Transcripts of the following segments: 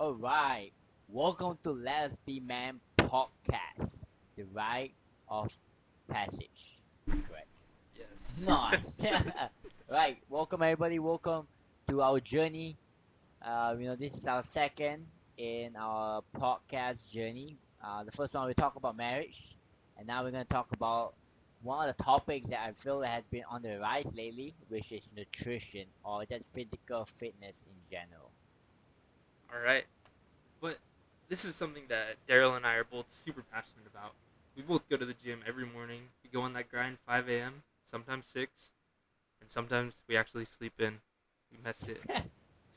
All right. Welcome to Let's Be Man podcast, the rite of passage. Correct. Yes. Nice. Right. Welcome everybody. Welcome to our journey. This is our second in our podcast journey. The first one we talk about marriage, and now we're gonna talk about one of the topics that I feel that has been on the rise lately, which is nutrition or just physical fitness in general. All right. But this is something that Daryl and I are both super passionate about. We both go to the gym every morning. We go on that grind 5 a.m., sometimes 6, and sometimes we actually sleep in. We messed it.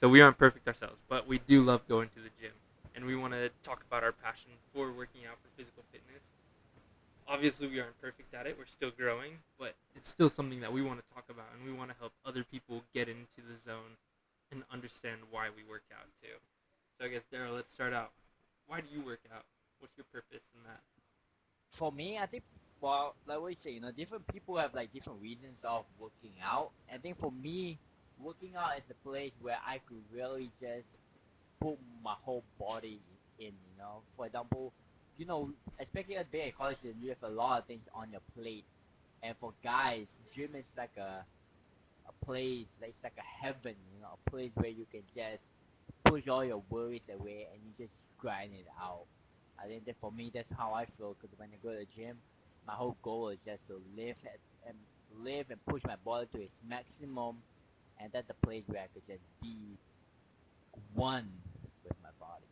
So we aren't perfect ourselves, but we do love going to the gym. And we want to talk about our passion for working out for physical fitness. Obviously, we aren't perfect at it. We're still growing, but it's still something that we want to talk about, and we want to help other people get into the zone and understand why we work out too. So I guess Daryl, let's start out. Why do you work out? What's your purpose in that? For me, I think, well, like what you say, different people have like different reasons of working out. I think for me, working out is the place where I could really just put my whole body in. For example, especially as being a college student, you have a lot of things on your plate. And for guys, gym is like a place, like it's like a heaven, a place where you can just push all your worries away and you just grind it out. I think that for me, that's how I feel. Because when I go to the gym, my whole goal is just to and live and push my body to its maximum, and that's the place where I could just be one with my body.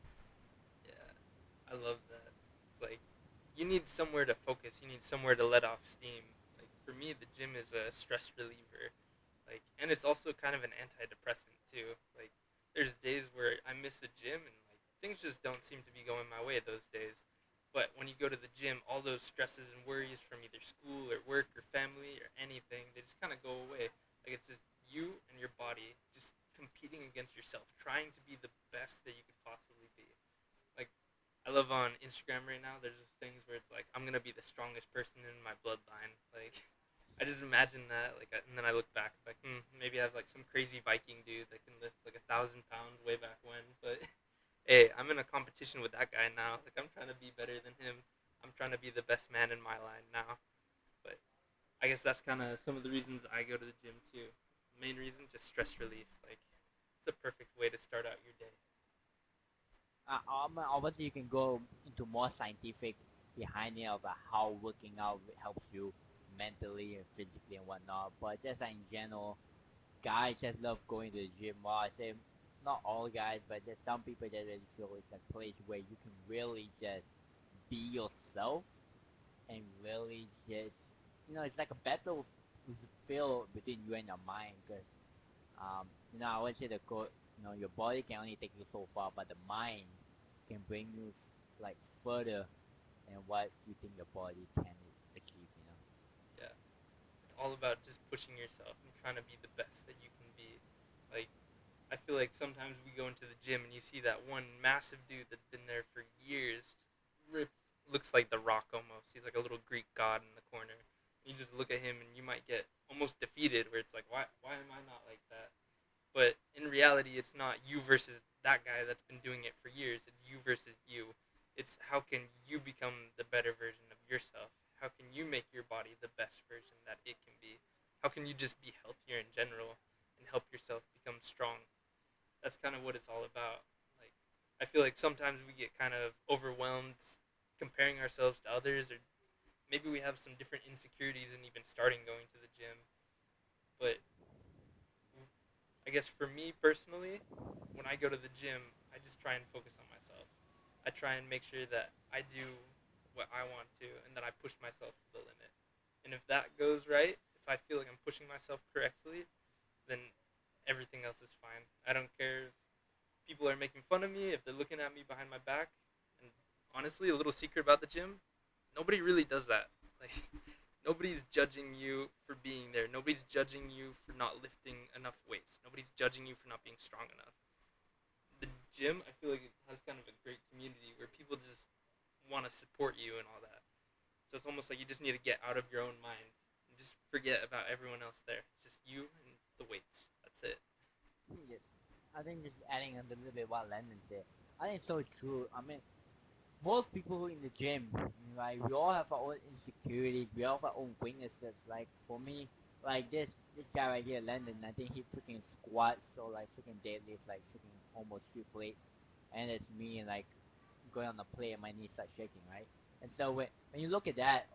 Yeah, I love that. It's like you need somewhere to focus. You need somewhere to let off steam. Like for me, the gym is a stress reliever. And it's also kind of an antidepressant too. Like there's days where I miss the gym and like things just don't seem to be going my way those days. But when you go to the gym, all those stresses and worries from either school or work or family or anything, they just kind of go away. Like it's just you and your body just competing against yourself, trying to be the best that you could possibly be. Like I love on Instagram right now. There's just things where it's like I'm gonna be the strongest person in my bloodline. Like I just imagine that. And then I look back like, maybe I have like some crazy Viking dude that can lift like 1,000 pounds way back when. But hey, I'm in a competition with that guy now. Like I'm trying to be better than him. I'm trying to be the best man in my line now. But I guess that's kind of some of the reasons I go to the gym too. Main reason, just stress relief. Like it's a perfect way to start out your day. Obviously, you can go into more scientific behind it of how working out helps you mentally and physically and whatnot. But just like in general, guys just love going to the gym. Well, I say not all guys, but there's some people that really feel it's a place where you can really just be yourself and really just, it's like a feel between you and your mind. Because, I always say the quote, your body can only take you so far, but the mind can bring you like further than what you think your body can achieve. Yeah, it's all about just pushing yourself and trying to be the best that you can be. Like I feel like sometimes we go into the gym and you see that one massive dude that's been there for years, ripped, looks like the Rock almost. He's like a little Greek god in the corner. You just look at him and you might get almost defeated, where it's like, why am I not like that? But in reality, it's not you versus that guy that's been doing it for years. It's you versus you. It's how can you become the better version of yourself? How can you make your body the best version that it can be? How can you just be healthier in general and help yourself become strong? That's kind of what it's all about. Like, I feel like sometimes we get kind of overwhelmed comparing ourselves to others, or maybe we have some different insecurities in even starting going to the gym. But I guess for me personally, when I go to the gym, I just try and focus on myself. I try and make sure that I do what I want to and that I push myself to the limit. And if that goes right, if I feel like I'm pushing myself correctly, then everything else is fine. I don't care if people are making fun of me, if they're looking at me behind my back. And honestly, a little secret about the gym, nobody really does that. Like nobody's judging you for being there. Nobody's judging you for not lifting enough weights. Nobody's judging you for not being strong enough. The gym, I feel like it has kind of a great community where people just want to support you and all that. So it's almost like you just need to get out of your own mind and just forget about everyone else there. It's just you and the weights. That's it. Yes. I think just adding a little bit what Landon said. I think it's so true. I mean, most people who in the gym, like we all have our own insecurities, we all have our own weaknesses. Like for me, like this guy right here, Landon, I think he freaking squats or like freaking deadlift like freaking almost 3 plates, and it's me like going on the plate and my knees start shaking, right? And so when you look at that,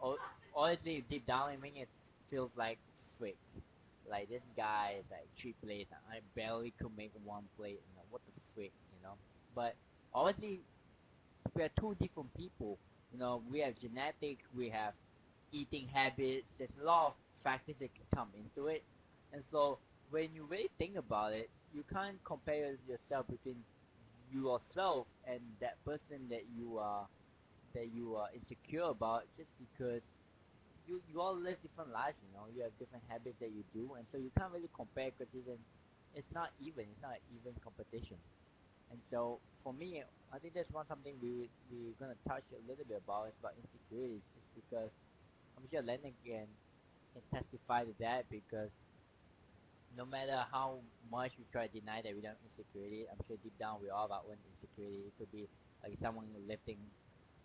honestly, deep down in me, it feels like freak. Like this guy is like 3 plates, and I barely could make 1 plate. You know what the freak, you know? But honestly, we are two different people. You know, we have genetics, we have eating habits. There's a lot of factors that can come into it, and so when you really think about it, you can't compare yourself between yourself and that person that you are insecure about just because you all live different lives. You know, you have different habits that you do, and so you can't really compare because it's not even. It's not an even competition. And so for me, I think that's one something we're gonna touch a little bit about is about insecurities, just because I'm sure Lennon can testify to that because no matter how much we try to deny that we don't have insecurity, I'm sure deep down we all have our own insecurity. It could be like someone lifting,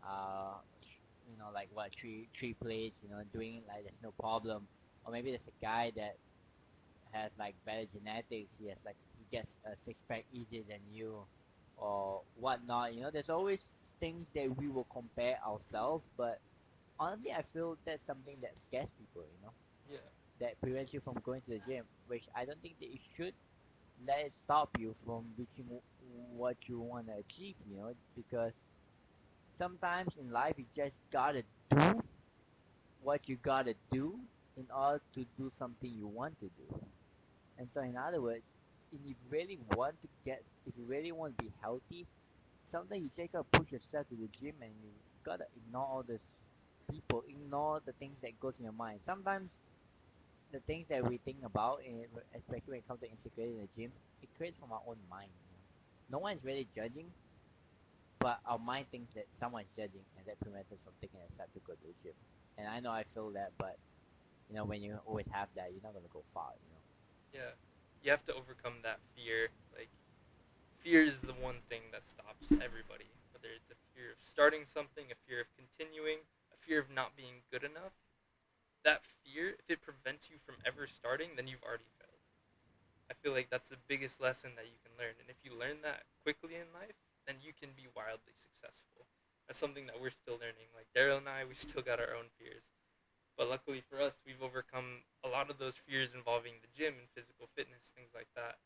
you know, like what three plates, you know, doing it like there's no problem, or maybe there's a guy that has like better genetics. He has like he gets a 6 pack easier than you, or whatnot. You know, there's always things that we will compare ourselves. But honestly, I feel that's something that scares people. You know, Yeah. that prevents you from going to the gym, which I don't think that it should let it stop you from reaching what you want to achieve. You know, because sometimes in life you just gotta do what you gotta do in order to do something you want to do. And so, in other words, if you really want to if you really want to be healthy, sometimes you just gotta push yourself to the gym and you gotta ignore all this people, ignore the things that goes in your mind. Sometimes the things that we think about, especially when it comes to insecurity in the gym, it creates from our own mind. You know? No one's really judging, but our mind thinks that someone's judging, and that prevents us from taking a step to go to the gym. And I know I feel that, but you know, when you always have that, you're not gonna go far. You know. Yeah. You have to overcome that fear. Like, fear is the one thing that stops everybody. Whether it's a fear of starting something, a fear of continuing, a fear of not being good enough. That fear, if it prevents you from ever starting, then you've already failed. I feel like that's the biggest lesson that you can learn. And if you learn that quickly in life, then you can be wildly successful. That's something that we're still learning. Like Daryl and I, we still got our own fears. But luckily for us, we've overcome a lot of those fears involving the gym and physical fitness, things like that.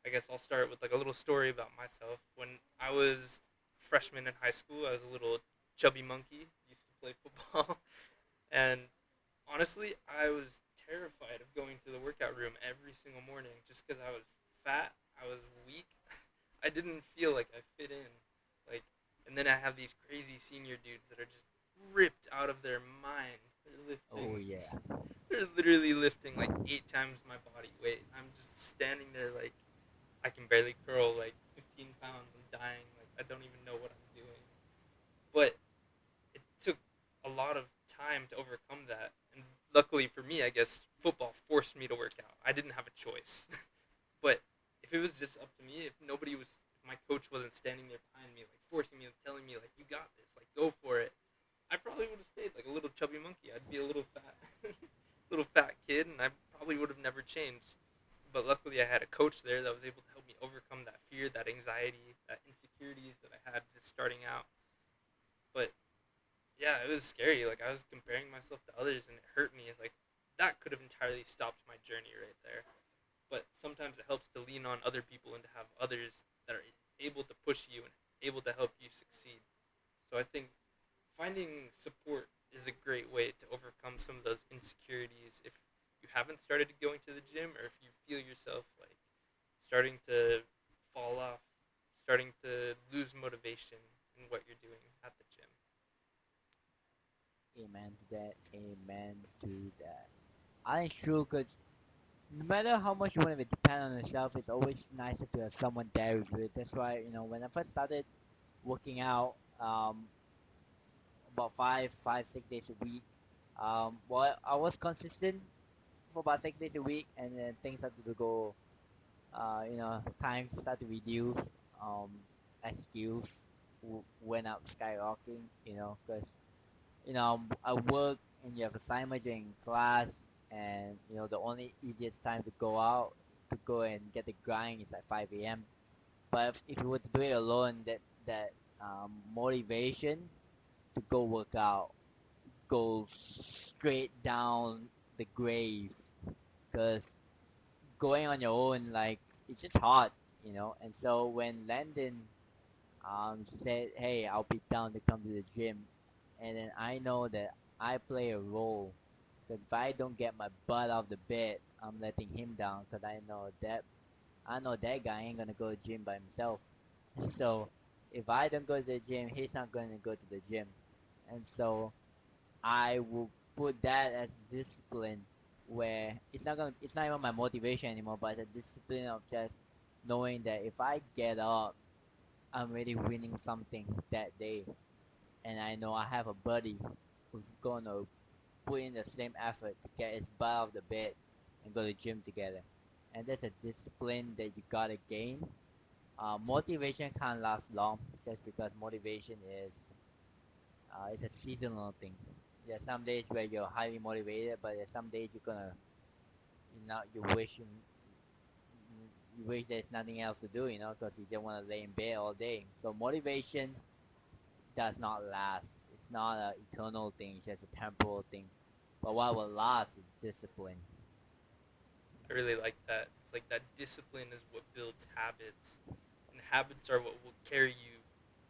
I guess I'll start with like a little story about myself. When I was a freshman in high school, I was a little chubby monkey, used to play football, and honestly, I was terrified of going to the workout room every single morning just because I was fat, I was weak, I didn't feel like I fit in. Like, and then I have these crazy senior dudes that are just ripped out of their mind. They're Oh lifting, yeah. they're literally lifting like 8 times my body weight. I'm just standing there like I can barely curl like 15 pounds. I'm dying. Like I don't even know what I'm doing. But it took a lot of time to overcome that. And luckily for me, I guess football forced me to work out. I didn't have a choice. But if it was just up to me, if my coach wasn't standing there behind me, like forcing me, telling me, like, you got this, like, go for it, I probably would have stayed like a little chubby monkey. I'd be a little fat, little fat kid, and I probably would have never changed. But luckily, I had a coach there that was able to help me overcome that fear, that anxiety, that insecurities that I had just starting out. But yeah, it was scary. Like I was comparing myself to others, and it hurt me. Like that could have entirely stopped my journey right there. But sometimes it helps to lean on other people and to have others that are able to push you and able to help you succeed. So I think finding support is a great way to overcome some of those insecurities if you haven't started going to the gym or if you feel yourself like starting to fall off, starting to lose motivation in what you're doing at the gym. Amen to that. Amen to that. I think it's true because no matter how much you want to depend on yourself, it's always nicer to have someone there with you. That's why you know when I first started working out, about 6 days a week. Well, I was consistent for about 6 days a week, and then things started to go. You know, time started to reduce. Um, skills went up skyrocketing. Because I work and you have assignment during class, and the only easiest time to go out to go and get the grind is at 5 a.m. But if you were to do it alone, that motivation to go work out goes straight down the grave. Because going on your own, like, it's just hard. And so when Landon said, "Hey, I'll be down to come to the gym," and then I know that I play a role. Because if I don't get my butt off the bed, I'm letting him down. Because I know that guy ain't gonna go to the gym by himself. So if I don't go to the gym, he's not gonna go to the gym. And so I will put that as discipline, where it's not even my motivation anymore, but it's a discipline of just knowing that if I get up, I'm really winning something that day, and I know I have a buddy who's gonna put in the same effort to get his butt off the bed and go to the gym together. And that's a discipline that you gotta gain. Motivation can't last long, just because motivation is it's a seasonal thing. There's some days where you're highly motivated, but there's some days you wish there's nothing else to do, because you don't want to lay in bed all day. So motivation does not last. It's not an eternal thing. It's just a temporal thing. But what will last is discipline. I really like that. It's like that discipline is what builds habits, and habits are what will carry you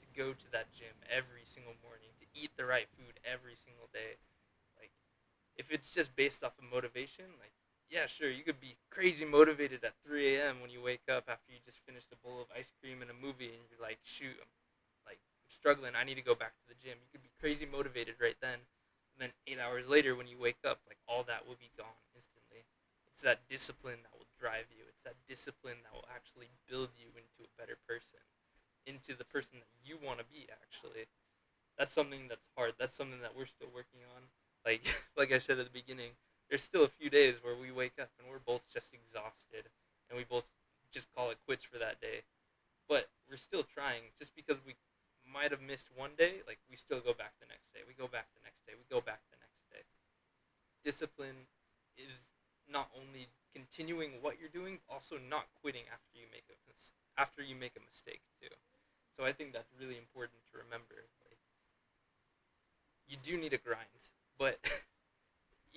to go to that gym every single morning, to eat the right food every single day. Like, if it's just based off of motivation, like, yeah, sure, you could be crazy motivated at 3 a.m. when you wake up after you just finished a bowl of ice cream and a movie, and you're like, shoot, I'm struggling. I need to go back to the gym. You could be crazy motivated right then, and then 8 hours later, when you wake up, like, all that will be gone instantly. It's that discipline that will drive you. It's that discipline that will actually build you into a better person, into the person that you want to be. Actually, that's something that's hard. That's something that we're still working on. Like like I said at the beginning, there's still a few days where we wake up and we're both just exhausted, and we both just call it quits for that day. But we're still trying. Just because we might have missed one day, like, we still go back the next day. We go back the next day. We go back the next day. Discipline is not only continuing what you're doing, but also not quitting after you make a mistake too. So I think that's really important to remember. Like, you do need a grind, but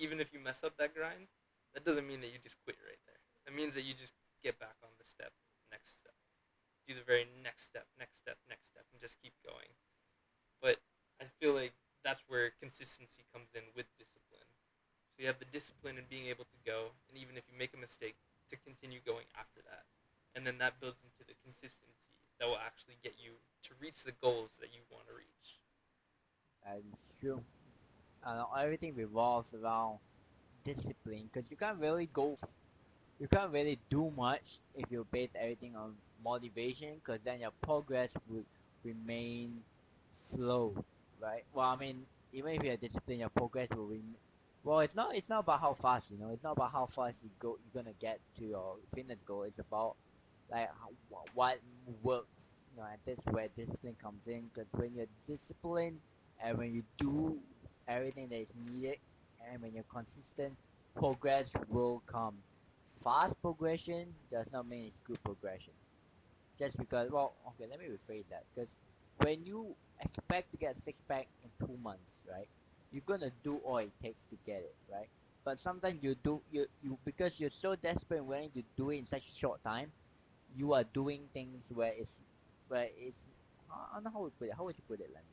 even if you mess up that grind, that doesn't mean that you just quit right there. That means that you just get back on the step, next step, do the very next step, next step, next step, and just keep going. But I feel like that's where consistency comes in with discipline. So you have the discipline in being able to go, and even if you make a mistake, to continue going after that. And then that builds into the consistency that will actually get you to reach the goals that you want to reach. And true. Everything revolves around discipline, because you can't really do much if you base everything on motivation, because then your progress would remain slow, right? Well, I mean, even if you're disciplined, your progress will remain. Well, it's not about how fast, it's not about how fast you're gonna get to your fitness goal. It's about like what works, and that's where discipline comes in. Because when you're disciplined and when you do everything that is needed, and when you're consistent, progress will come. Fast progression does not mean it's good progression. Just because, well, okay, let me rephrase that. Because when you expect to get a six pack in 2 months, right? You're gonna do all it takes to get it, right? But sometimes you because you're so desperate and willing to do it in such a short time, you are doing things where it's I don't know how would put it. How would you put it, Lenny?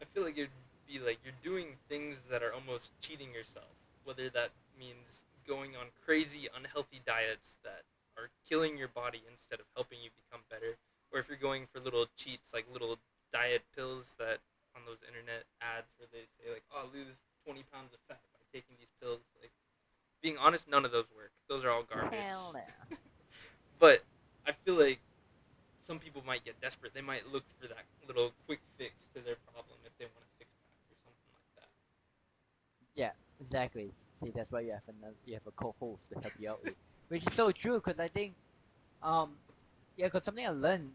I feel like it'd be like you're doing things that are almost cheating yourself, whether that means going on crazy unhealthy diets that are killing your body instead of helping you become better, or if you're going for little cheats like little diet pills that on those internet ads where they say like, "Oh, lose 20 pounds of fat by taking these pills." Like, being honest, none of those work. Those are all Hell garbage. no. But I feel like some people might get desperate. They might look for that little quick fix to their problem if they want a six pack or something like that. Yeah, exactly. See, that's why you have a co-host to help you out with, which is so true. Because I think, um, yeah, because something I learned.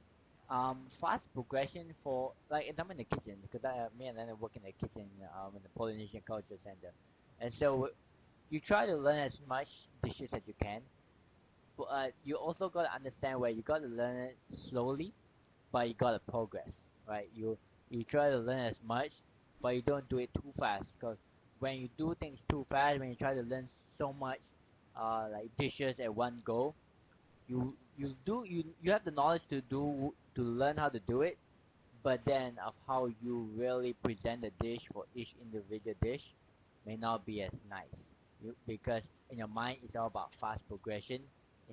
Fast progression for like I'm in the kitchen because me and Leonard work in the kitchen in the Polynesian Culture Center, and so you try to learn as much dishes as you can, but you also got to understand where you got to learn it slowly, but you got to progress, right? You try to learn as much, but you don't do it too fast because when you do things too fast, when you try to learn so much, like dishes at one go, you have the knowledge to learn how to do it, but then of how you really present the dish for each individual dish may not be as nice. Because in your mind it's all about fast progression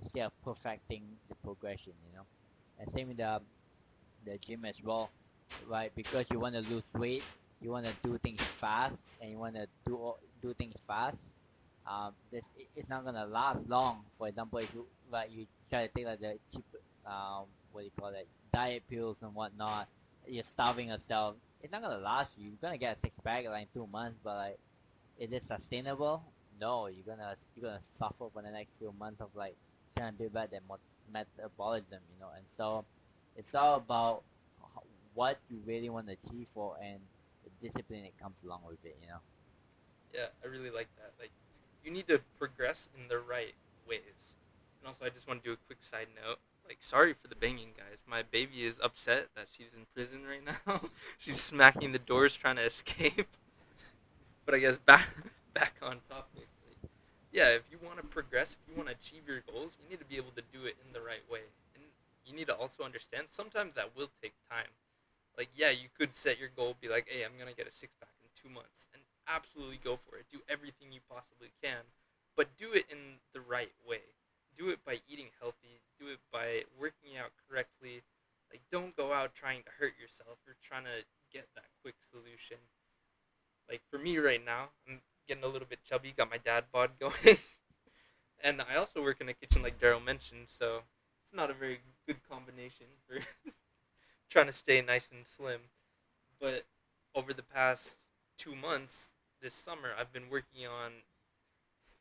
instead of perfecting the progression, you know. And same with the gym as well, right? Because you want to lose weight, you want to do things fast, and you want to do things fast. It's not gonna last long. For example, if you like you try to take like the cheap what do you call it, diet pills and whatnot, you're starving yourself. It's not gonna last you. You're gonna get a six pack in like 2 months, but like, is it sustainable? No, you're gonna suffer for the next few months of like trying to build back that metabolism, you know. And so, it's all about what you really want to achieve for and the discipline that comes along with it, you know. Yeah, I really like that. Like, you need to progress in the right ways. And also, I just want to do a quick side note. Like, sorry for the banging, guys. My baby is upset that she's in prison right now. She's smacking the doors trying to escape. But I guess back back on topic. Like, yeah, if you want to progress, if you want to achieve your goals, you need to be able to do it in the right way. And you need to also understand sometimes that will take time. Like, yeah, you could set your goal, be like, hey, I'm gonna get a six pack in 2 months, and absolutely go for it. Do everything you possibly can, but do it in the right way. Do it by eating healthy. Do it by working out correctly. Like, don't go out trying to hurt yourself or trying to get that quick solution. Like for me right now, I'm getting a little bit chubby. Got my dad bod going, and I also work in the kitchen, like Daryl mentioned. So it's not a very good combination for trying to stay nice and slim. But over the past 2 months, this summer, I've been working on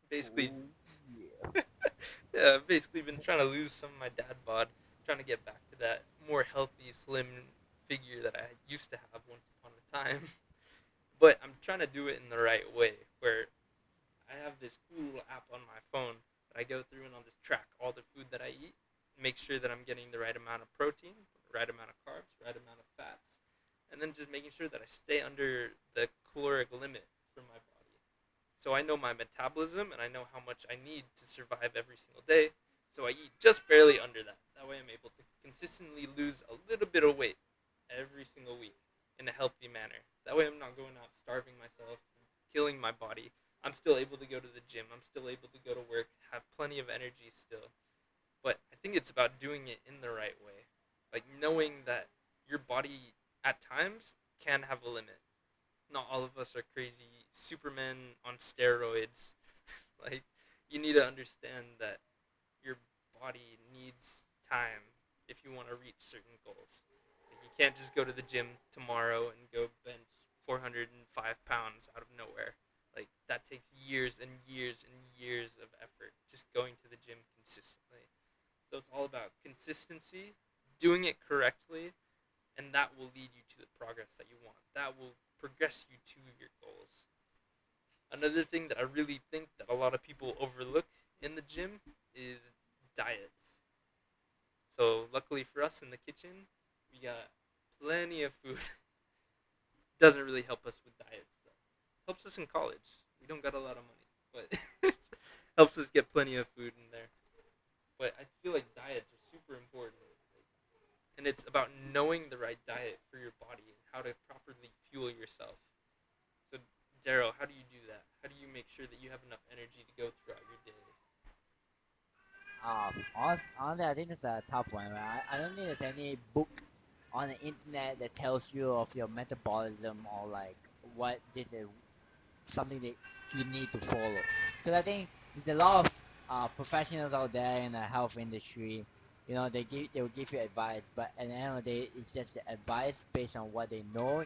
basically, Ooh, yeah. yeah, I've basically been trying to lose some of my dad bod, trying to get back to that more healthy, slim figure that I used to have once upon a time. But I'm trying to do it in the right way, where I have this cool little app on my phone that I go through and I'll just track all the food that I eat, make sure that I'm getting the right amount of protein, the right amount of carbs, right amount of fats, and then just making sure that I stay under the caloric limit for my body. So I know my metabolism and I know how much I need to survive every single day. So I eat just barely under that. That way I'm able to consistently lose a little bit of weight every single week in a healthy manner. That way I'm not going out starving myself, killing my body. I'm still able to go to the gym. I'm still able to go to work, have plenty of energy still. But I think it's about doing it in the right way. Like knowing that your body at times can have a limit. Not all of us are crazy supermen on steroids. Like you need to understand that your body needs time if you want to reach certain goals. Like, you can't just go to the gym tomorrow and go bench 405 pounds out of nowhere. Like that takes years and years and years of effort just going to the gym consistently. So it's all about consistency, doing it correctly, and that will lead you to the progress that you want. That will progress you to your goals. Another thing that I really think that a lot of people overlook in the gym is diets. So luckily for us in the kitchen, we got plenty of food. Doesn't really help us with diets though. Helps us in college. We don't got a lot of money, but helps us get plenty of food in there. But I feel like diets are super important. And it's about knowing the right diet for your body and how to properly fuel yourself. So, Daryl, how do you do that? How do you make sure that you have enough energy to go throughout your day? Honestly, I think it's a tough one. Right? I don't think there's any book on the internet that tells you of your metabolism or like what this is something that you need to follow. Because I think there's a lot of professionals out there in the health industry. You know, they will give you advice, but at the end of the day, it's just the advice based on what they know,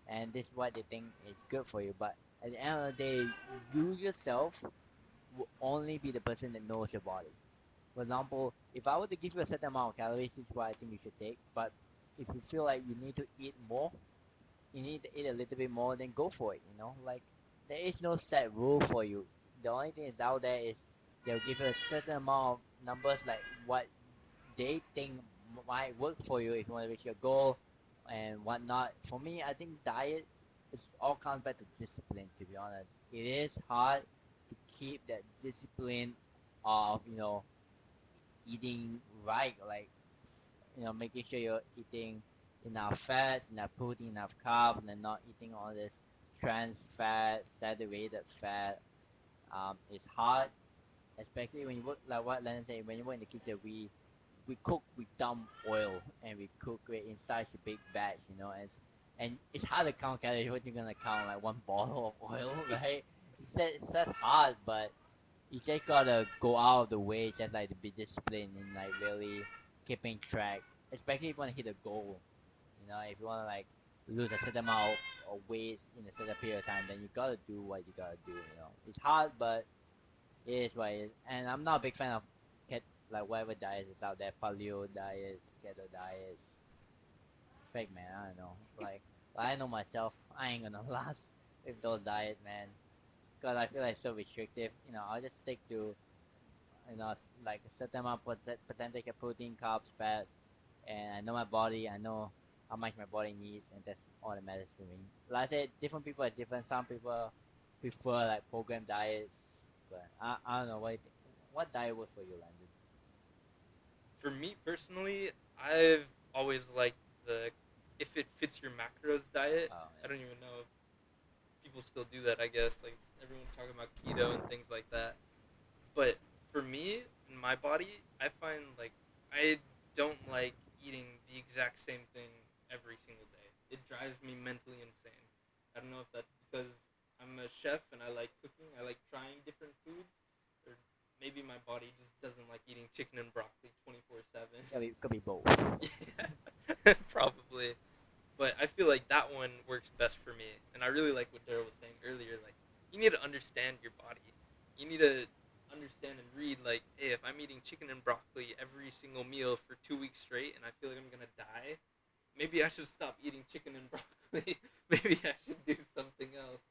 and this is what they think is good for you. But at the end of the day, you yourself will only be the person that knows your body. For example, if I were to give you a certain amount of calories, this is what I think you should take. But if you feel like you need to eat more, you need to eat a little bit more, then go for it. You know, like there is no set rule for you. The only thing is out there is they'll give you a certain amount of numbers, like what they think might work for you if you want to reach your goal and whatnot. For me, I think diet is all comes back to discipline. To be honest, it is hard to keep that discipline of eating right, like making sure you're eating enough fats, enough protein, enough carbs, and not eating all this trans fat, saturated fat. It's hard, especially when you work like what Lennon said. When you work in the kitchen, we cook with dump oil and we cook it in such a big batch, and it's hard to count calories. What you're gonna count like one bottle of oil, right? That's hard, but you just gotta go out of the way, just like to be disciplined and like really keeping track, especially if you wanna hit a goal. If you wanna like lose a certain amount of weight in a certain period of time, then you gotta do what you gotta do. It's hard, but it is what it is. And I'm not a big fan of ket like whatever diet is out there, paleo diets, keto diets, fake man. I don't know. I know myself, I ain't gonna last with those diets, man. Cause I feel like it's so restrictive. I'll just stick to like a certain amount percentage of protein, carbs, fats, and I know my body. I know how much my body needs, and that's all that matters to me. Like I said, different people are different. Some people prefer like program diets, but I don't know what what diet works for you, Landon. For me personally, I've always liked the if it fits your macros diet. Oh I don't even know if people still do that. I guess like everyone's talking about keto and things like that. But for me and my body, I find like I don't like eating the exact same thing every single day. It drives me mentally insane. I don't know if that's because I'm a chef and I like cooking. I like trying different foods, or maybe my body just doesn't like eating chicken and broccoli 24/7. yeah, could be both. Yeah, probably. But I feel like that one works best for me. And I really like what Daryl was saying earlier. Like, you need to understand your body. You need to understand and read, like, hey, if I'm eating chicken and broccoli every single meal for 2 weeks straight and I feel like I'm going to die, maybe I should stop eating chicken and broccoli. Maybe I should do something else.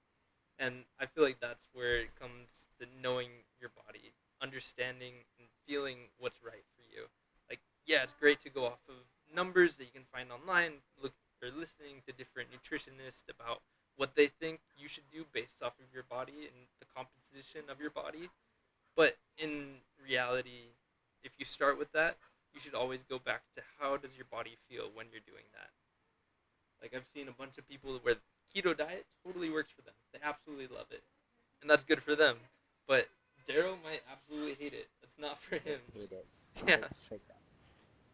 And I feel like that's where it comes to knowing your body, understanding and feeling what's right for you. Like, yeah, it's great to go off of numbers that you can find online, look or listening to different nutritionists about what they think you should do based off of your body and the composition of your body. But in reality, if you start with that, you should always go back to how does your body feel when you're doing that. Like I've seen a bunch of people where keto diet totally works for them. They absolutely love it, and that's good for them. But Daryl might absolutely hate it. It's not for him. Hate it. Yeah. Straight up.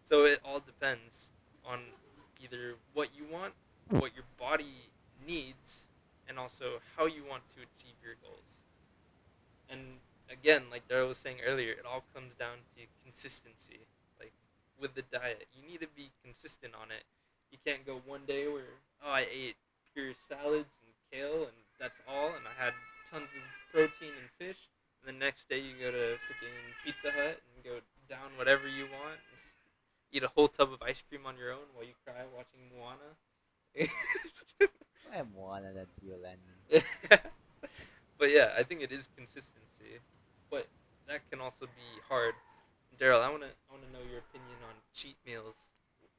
So it all depends on either what you want, what your body needs, and also how you want to achieve your goals. And again, like Daryl was saying earlier, it all comes down to consistency. Like with the diet, you need to be consistent on it. You can't go one day where I ate pure salads and kale and that's all, and I had tons of protein and fish. And the next day you go to freaking Pizza Hut and go down whatever you want, eat a whole tub of ice cream on your own while you cry watching Moana. I am one of that deal, Landon. But yeah, I think it is consistency, but that can also be hard. Daryl, I wanna know your opinion on cheat meals.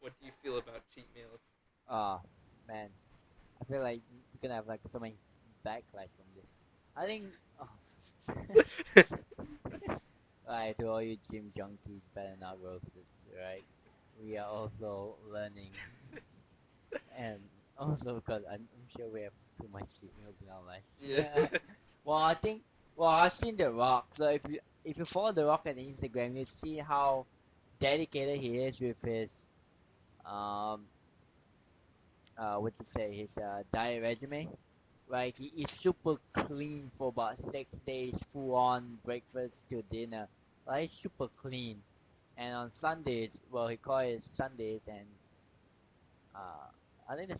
What do you feel about cheat meals? Oh man, I feel like you're gonna have like so many backlash from this. I think, oh, right, to all you gym junkies, better not roast this, right? We are also learning, and also because I'm sure we have too much cheat meals in our life. Yeah. Well, I think, well, I've seen The Rock. So if you follow The Rock on Instagram, you see how dedicated he is with his um what to say his diet regimen. Right, he is super clean for about 6 days, full on breakfast to dinner. Like he's super clean. And on Sundays, well, he call it Sundays, and uh, I think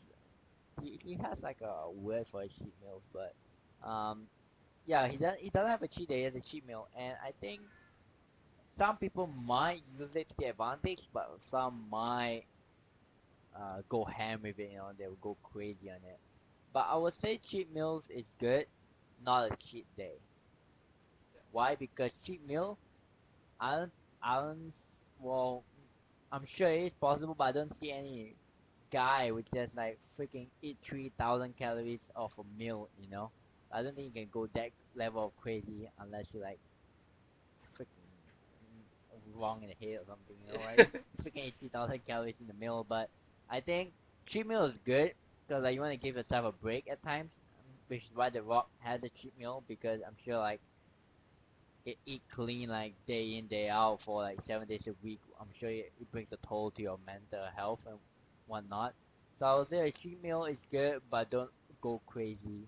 he has like a word for his cheat meals, but um, yeah, he doesn't have a cheat day. He has a cheat meal, and I think some people might use it to their advantage, but some might go ham with it. You know, they will go crazy on it. But I would say cheat meals is good, not a cheat day. Why? Because cheat meal, I don't, I don't. Well, I'm sure it is possible, but I don't see any guy would just like freaking eat 3,000 calories of a meal. You know, I don't think you can go that level of crazy unless you like freaking wrong in the head or something. You know, right? Yeah. Freaking eat 3,000 calories in the meal, but I think cheat meal is good because like you want to give yourself a break at times, which is why the Rock had the cheat meal because I'm sure like it eat clean like day in day out for like 7 days a week. I'm sure it brings a toll to your mental health and whatnot. So I would say a cheat meal is good, but don't go crazy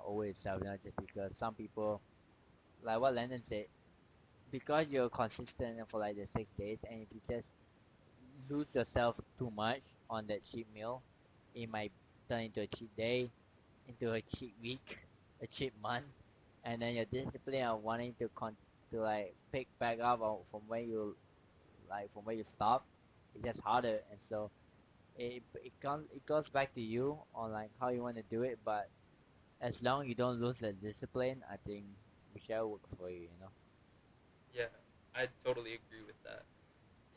over itself. You know, just because some people, like what Landon said, because you're consistent for like the 6 days, and if you just lose yourself too much on that cheat meal, it might turn into a cheat day, into a cheat week, a cheat month, and then your discipline of wanting to like pick back up from where you from where you stop, it's just harder, and so it goes back to you on like how you want to do it, but as long as you don't lose the discipline, I think Michelle works for you. You know. Yeah, I totally agree with that.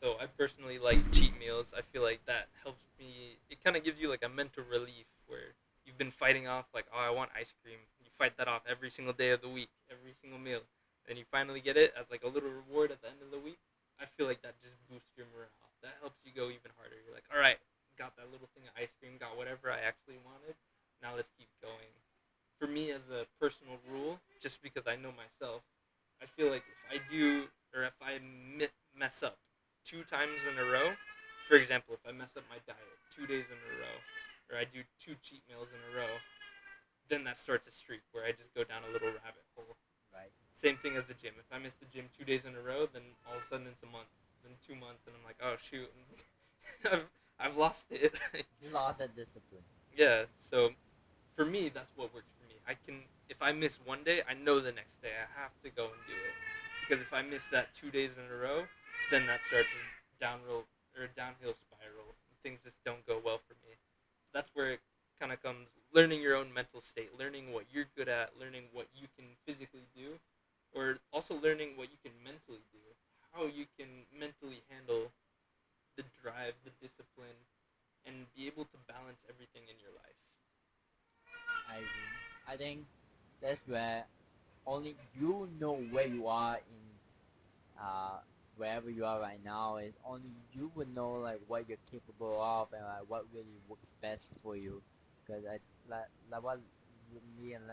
So I personally like cheat meals. I feel like that helps me. It kind of gives you like a mental relief where you've been fighting off like, oh, I want ice cream. You fight that off every single day of the week, every single meal, and you finally get it as like a little reward at the end of the week. I feel like that just boosts your morale. That helps you go even harder. You're like, all right, got that little thing of ice cream, got whatever I actually wanted. Now let's keep going. For me, as a personal rule, just because I know myself, I feel like if I do or if I mess up 2 times in a row, for example, if I mess up my diet 2 days in a row, or I do 2 cheat meals in a row, then that starts a streak where I just go down a little rabbit hole. Right. Same thing as the gym. If I miss the gym 2 days in a row, then all of a sudden it's a month, then 2 months, and I'm like, oh shoot, I've lost it. You lost that discipline. Yeah, so for me, that's what works for me. I can, if I miss one day, I know the next day I have to go and do it. Because if I miss that 2 days in a row, then that starts a downhill spiral. And things just don't go well for me. That's where it kind of comes learning your own mental state, learning what you're good at, learning what you can physically do, or also learning what you can mentally do, how you can mentally handle the drive, the discipline, and be able to balance everything in your life. I agree. I think that's where only you know where you are in uh wherever you are right now. Is only you would know like what you're capable of and like what really works best for you. Because like what me and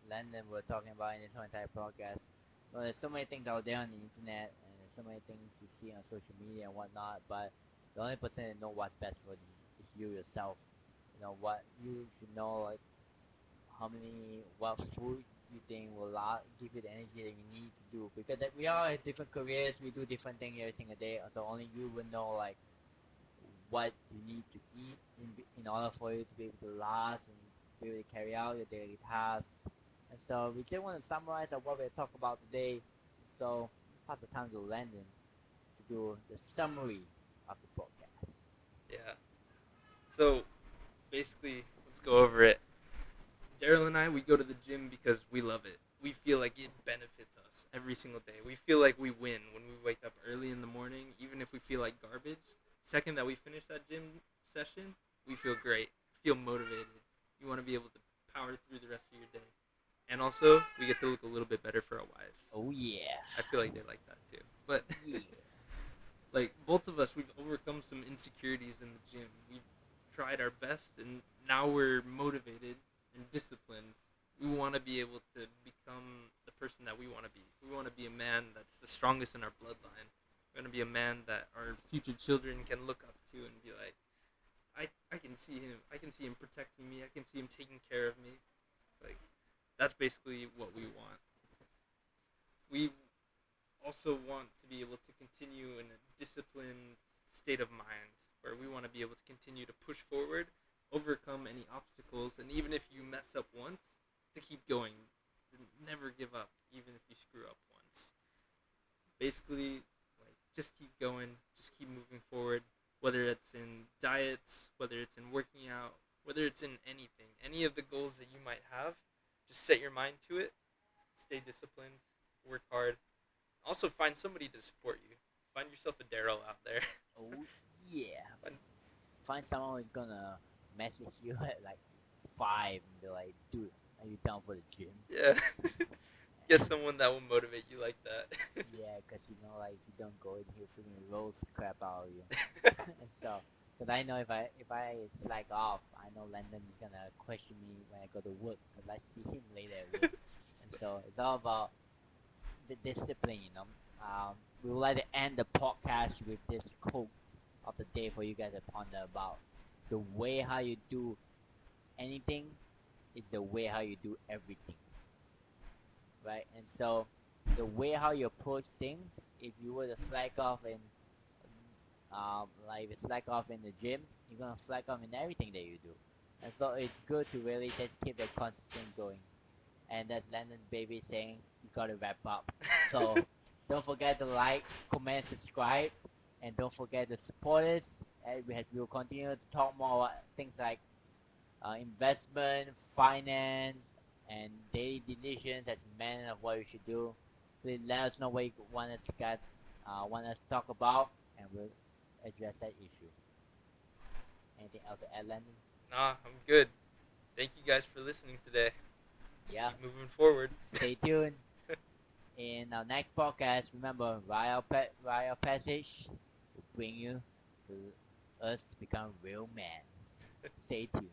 Landon were talking about in this whole entire podcast. Well, there's so many things out there on the internet, and there's so many things you see on social media and whatnot. But the only person that know what's best for you is you yourself. You know what you should know, like what food you think will give you the energy that you need to do, because like, we all have different careers, we do different things every single day, so only you will know like what you need to eat in order for you to be able to last and be able to carry out your daily tasks. And so we just want to summarize what we talked about today. So pass the time to Landon to do the summary of the podcast. Yeah. So basically, let's go over it. Daryl and I, we go to the gym because we love it. We feel like it benefits us every single day. We feel like we win when we wake up early in the morning, even if we feel like garbage. Second that we finish that gym session, we feel great, feel motivated. You want to be able to power through the rest of your day. And also, we get to look a little bit better for our wives. Oh yeah. I feel like they like that too. But Yeah. like both of us, we've overcome some insecurities in the gym. We've tried our best, and now we're motivated and disciplined. We want to be able to become the person that we want to be. We want to be a man that's the strongest in our bloodline. We want to be a man that our future children can look up to and be like, I can see him. I can see him protecting me. I can see him taking care of me. Like, that's basically what we want. We also want to be able to continue in a disciplined state of mind where we want to be able to continue to push forward, overcome any obstacles, and even if you mess up once, to keep going, to never give up, even if you screw up once. basically, like, just keep going, just keep moving forward. Whether it's in diets, whether it's in working out, whether it's in anything, any of the goals that you might have, just set your mind to it. Stay disciplined, work hard. Also, find somebody to support you. Find yourself a Daryl out there. Oh yeah. Find, Find someone who's gonna message you at like 5 and be like, dude, are you down for the gym? yeah, get someone that will motivate you like that. Yeah, cause you know, like if you don't go in here, freaking roast the crap out of you. And so, cause I know if I slack off, I know Landon is gonna question me when I go to work, cause I see him later at work. And so it's all about the discipline, you know. We would like to end the podcast with this quote of the day for you guys to ponder about. The way how you do anything is the way how you do everything, right? And so the way how you approach things, if you were to slack off in like if you slack off in the gym, you're gonna slack off in everything that you do. And so it's good to really just keep that consistent going. And that's Landon's baby saying you gotta wrap up. So don't forget to like, comment, subscribe, and don't forget to support us. And we will continue to talk more about things like investment, finance, and daily decisions as men of what you should do. Please let us know what you want us to talk about, and we'll address that issue. Anything else to add, Landon? Nah, I'm good. Thank you guys for listening today. Yeah. Keep moving forward. Stay tuned. In our next podcast, remember, Royal Passage will bring you to us to become real men. Stay tuned.